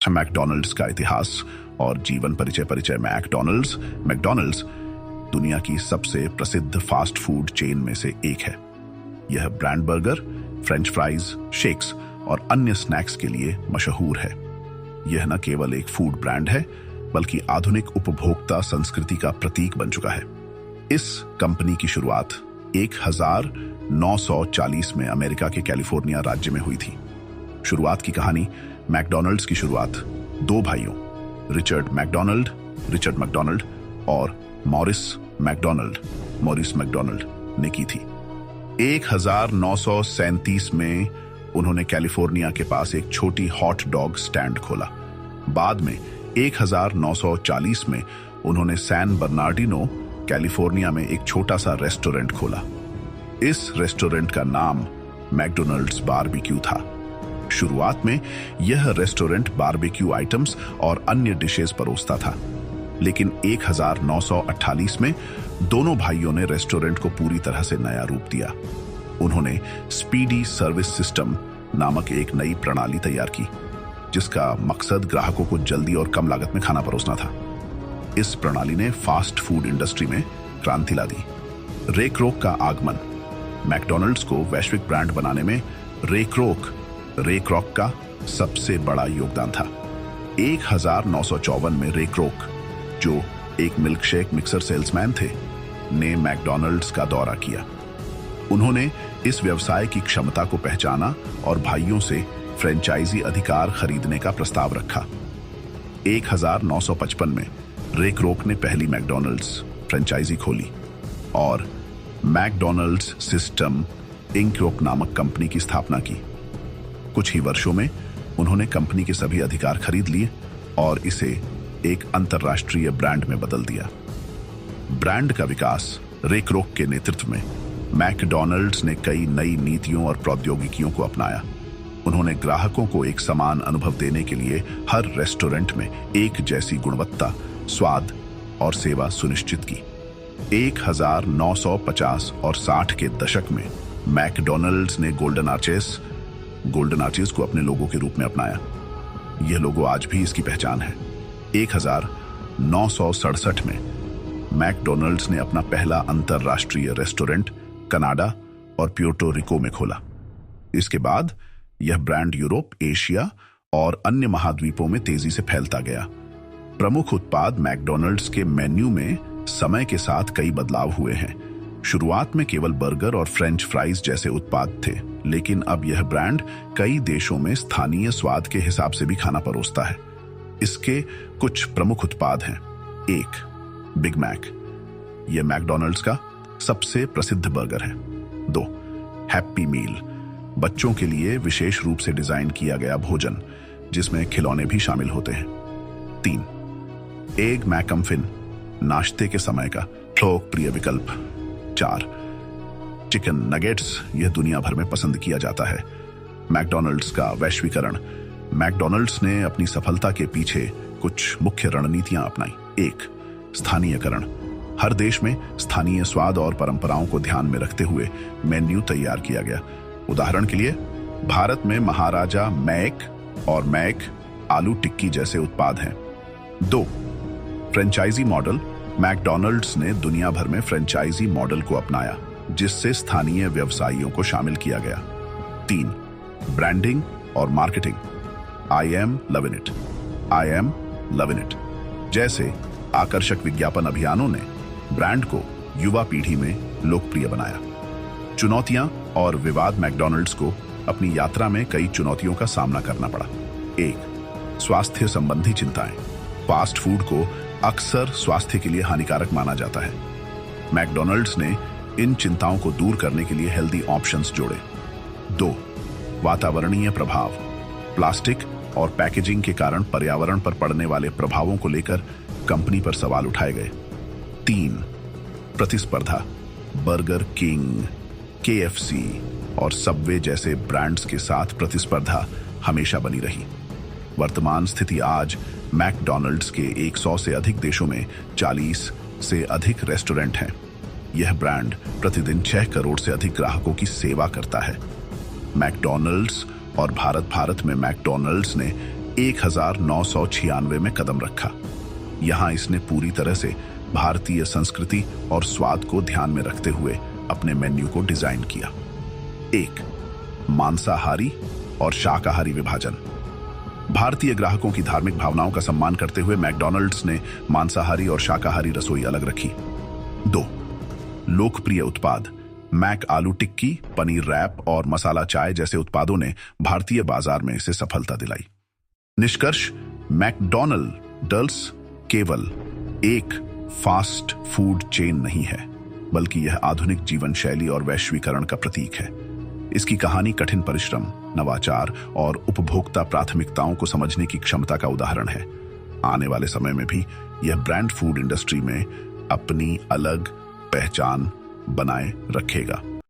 McDonald's का इतिहास और जीवन परिचय। मैकडॉनल्ड्स दुनिया की सबसे प्रसिद्ध फास्ट फूड चेन में से एक है। यह brand burger, French fries, shakes और अन्य स्नैक्स के लिए मशहूर है। यह न केवल एक फूड ब्रांड है बल्कि आधुनिक उपभोक्ता संस्कृति का प्रतीक बन चुका है। इस कंपनी की शुरुआत 1940 में अमेरिका के कैलिफोर्निया राज्य में हुई थी। शुरुआत की कहानी मैकडॉनल्ड्स की शुरुआत दो भाइयों रिचर्ड मैकडॉनल्ड और मॉरिस मैकडॉनल्ड ने की थी। 1937 में उन्होंने कैलिफोर्निया के पास एक छोटी हॉट डॉग स्टैंड खोला। बाद में 1940 में उन्होंने सैन बर्नार्डिनो कैलिफोर्निया में एक छोटा सा रेस्टोरेंट खोला। इस रेस्टोरेंट का नाम मैकडॉनल्ड्स बारबेक्यू था। शुरुआत में यह रेस्टोरेंट बारबेक्यू आइटम्स और अन्य डिशेस परोसता था, लेकिन 1948 में दोनों भाइयों ने रेस्टोरेंट को पूरी तरह से नया रूप दिया। उन्होंने स्पीडी सर्विस सिस्टम नामक एक नई प्रणाली तैयार की, जिसका मकसद ग्राहकों को जल्दी और कम लागत में खाना परोसना था। इस प्रणाली ने फास्ट फूड इंडस्ट्री में क्रांति ला दी। रे क्रोक का आगमन। मैकडॉनल्ड्स को वैश्विक ब्रांड बनाने में रे क्रोक का सबसे बड़ा योगदान था। 1954 में रे क्रोक, जो एक मिल्कशेक मिक्सर सेल्समैन थे, ने मैकडॉनल्ड्स का दौरा किया। उन्होंने इस व्यवसाय की क्षमता को पहचाना और भाइयों से फ्रेंचाइजी अधिकार खरीदने का प्रस्ताव रखा। 1955 में रे क्रोक ने पहली मैकडॉनल्ड्स फ्रेंचाइजी खोली और मैकडॉनल्ड्स सिस्टम इंक नामक कंपनी की स्थापना की। कुछ ही वर्षों में उन्होंने कंपनी के सभी अधिकार खरीद लिए और इसे एक अंतर्राष्ट्रीय ब्रांड में बदल दिया। ब्रांड का विकास रे क्रोक के नेतृत्व में मैकडॉनल्ड्स ने कई नई नीतियों और प्रौद्योगिकियों को अपनाया। उन्होंने ग्राहकों को एक समान अनुभव देने के लिए हर रेस्टोरेंट में एक जैसी गुणवत्ता, स्वाद और सेवा सुनिश्चित की। 1950 और 60 के दशक में मैकडॉनल्ड्स ने गोल्डन आर्चेस को अपने लोगो के रूप में अपनाया। यह लोगो आज भी इसकी पहचान है। 1967 में मैकडॉनल्ड्स ने अपना पहला अंतर्राष्ट्रीय रेस्टोरेंट कनाडा और प्यूर्टो रिको में खोला। इसके बाद यह ब्रांड यूरोप, एशिया और अन्य महाद्वीपों में तेजी से फैलता गया। प्रमुख उत्पाद मैकडॉनल्ड्स के मेन्यू में समय के साथ कई बदलाव हुए हैं। शुरुआत में केवल बर्गर और फ्रेंच फ्राइज जैसे उत्पाद थे, लेकिन अब यह ब्रांड कई देशों में स्थानीय स्वाद के हिसाब से भी खाना परोसता है। इसके कुछ प्रमुख उत्पाद हैं। 1. बिग मैक, यह मैकडॉनल्ड्स का सबसे प्रसिद्ध बर्गर है। 2. हैप्पी मील, बच्चों के लिए विशेष रूप से डिजाइन किया गया भोजन जिसमें खिलौने भी शामिल होते हैं। 3. एग मैकमफिन, नाश्ते के समय का लोकप्रिय विकल्प। 4. चिकन नगेट्स, यह दुनिया भर में पसंद किया जाता है। मैकडॉनल्ड्स का वैश्वीकरण। मैकडॉनल्ड्स ने अपनी सफलता के पीछे कुछ मुख्य रणनीतियां अपनाई। 1. स्थानीयकरण, हर देश में स्थानीय स्वाद और परंपराओं को ध्यान में रखते हुए मेन्यू तैयार किया गया। उदाहरण के लिए भारत में महाराजा मैक और मैक आलू टिक्की जैसे उत्पाद हैं। 2. फ्रेंचाइजी मॉडल, मैकडॉनल्ड्स ने दुनिया भर में फ्रेंचाइजी मॉडल को अपनाया जिससे स्थानीय व्यवसायियों को शामिल किया गया। 3. ब्रांडिंग और marketing, I am loving it जैसे आकर्षक विज्ञापन अभियानों ने ब्रांड को युवा पीढ़ी में लोकप्रिय बनाया। चुनौतियां और विवाद, मैकडॉनल्ड्स को अपनी यात्रा में कई चुनौतियों का सामना करना पड़ा। 1. स्वास्थ्य संबंधी चिंताएं, फास्ट फूड को अक्सर स्वास्थ्य के लिए हानिकारक माना जाता है। मैकडॉनल्ड्स ने इन चिंताओं को दूर करने के लिए हेल्दी ऑप्शंस जोड़े। 2. वातावरणीय प्रभाव, प्लास्टिक और पैकेजिंग के कारण पर्यावरण पर पड़ने वाले प्रभावों को लेकर कंपनी पर सवाल उठाए गए। 3. प्रतिस्पर्धा, बर्गर किंग, KFC और सबवे जैसे ब्रांड्स के साथ प्रतिस्पर्धा हमेशा बनी रही। वर्तमान स्थिति आज मैकडॉनल्ड्स के 100 से अधिक देशों में 40 से अधिक रेस्टोरेंट हैं। यह ब्रांड प्रतिदिन 6 करोड़ से अधिक ग्राहकों की सेवा करता है। मैकडॉनल्ड्स और भारत में मैकडॉनल्ड्स ने 1996 में कदम रखा। यहां इसने पूरी तरह से भारतीय संस्कृति और स्वाद को ध्यान में रखते हुए अपने मेन्यू को डिजाइन किया। 1. मांसाहारी और शाकाहारी विभाजन। भारतीय ग्राहकों की धार्मिक भावनाओं का सम्मान करते हुए मैकडॉनल्ड्स ने मांसाहारी और शाकाहारी रसोई अलग रखी। 2. लोकप्रिय उत्पाद। मैक आलू टिक्की, पनीर रैप और मसाला चाय जैसे उत्पादों ने भारतीय बाजार में इसे सफलता दिलाई। निष्कर्ष, मैकडॉनल्ड्स केवल एक फास्ट फूड चेन नहीं है, बल्कि यह आधुनिक जीवन शैली और वैश्वीकरण का प्रतीक है। इसकी कहानी कठिन परिश्रम, नवाचार और उपभोक्ता प्राथमिकताओं को समझने की क्षमता का उदाहरण है। आने वाले समय में भी यह ब्रांड फूड इंडस्ट्री में अपनी अलग पहचान बनाए रखेगा।